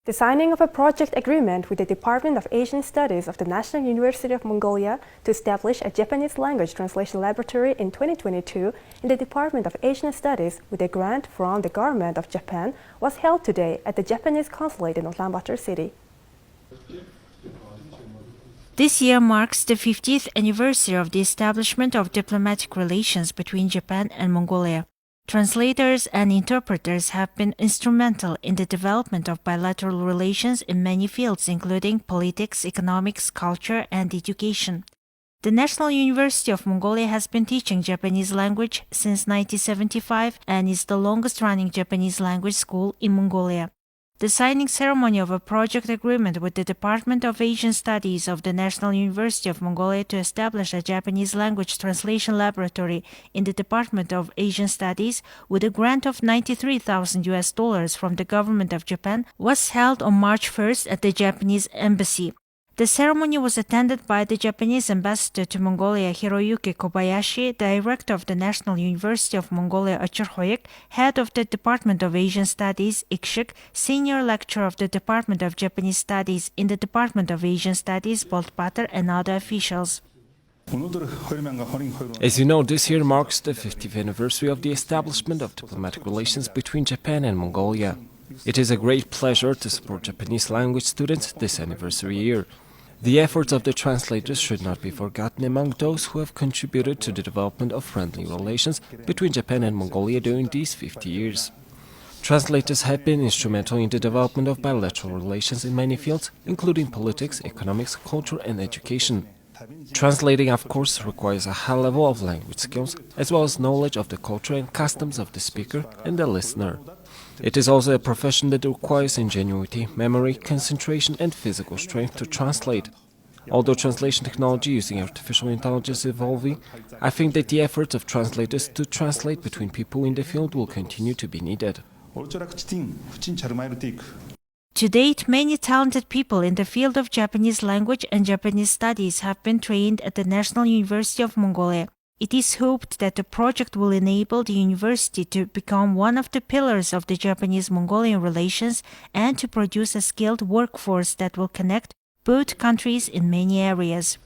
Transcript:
The signing of a project agreement with the Department of Asian Studies of the National University of Mongolia to establish a Japanese language translation laboratory in 2022 in the Department of Asian Studies with a grant from the government of Japan was held today at the Japanese consulate in Ulaanbaatar city. This year marks the 50th anniversary of the establishment of diplomatic relations between Japan and Mongolia. Translators and interpreters have been instrumental in the development of bilateral relations in many fields, including politics, economics, culture, and education. The National University of Mongolia has been teaching Japanese language since 1975 and is the longest-running Japanese language school in Mongolia. The signing ceremony of a project agreement with the Department of Asian Studies of the National University of Mongolia to establish a Japanese language translation laboratory in the Department of Asian Studies with a grant of $93,000 from the government of Japan was held on March 1st at the Japanese embassy. The ceremony was attended by the Japanese ambassador to Mongolia, Hiroyuki Kobayashi, director of the National University of Mongolia, Achurhoyek, head of the Department of Asian Studies, Ikshik, senior lecturer of the Department of Japanese Studies in the Department of Asian Studies, Boltbatar, and other officials. As you know, this year marks the 50th anniversary of the establishment of diplomatic relations between Japan and Mongolia. It is a great pleasure to support Japanese language students this anniversary year. The efforts of the translators should not be forgotten among those who have contributed to the development of friendly relations between Japan and Mongolia during these 50 years. Translators have been instrumental in the development of bilateral relations in many fields, including politics, economics, culture, and education. Translating, of course, requires a high level of language skills, as well as knowledge of the culture and customs of the speaker and the listener. It is also a profession that requires ingenuity, memory, concentration, and physical strength to translate. Although translation technology using artificial intelligence is evolving, I think that the efforts of translators to translate between people in the field will continue to be needed. To date, many talented people in the field of Japanese language and Japanese studies have been trained at the National University of Mongolia. It is hoped that the project will enable the university to become one of the pillars of the Japanese-Mongolian relations and to produce a skilled workforce that will connect both countries in many areas.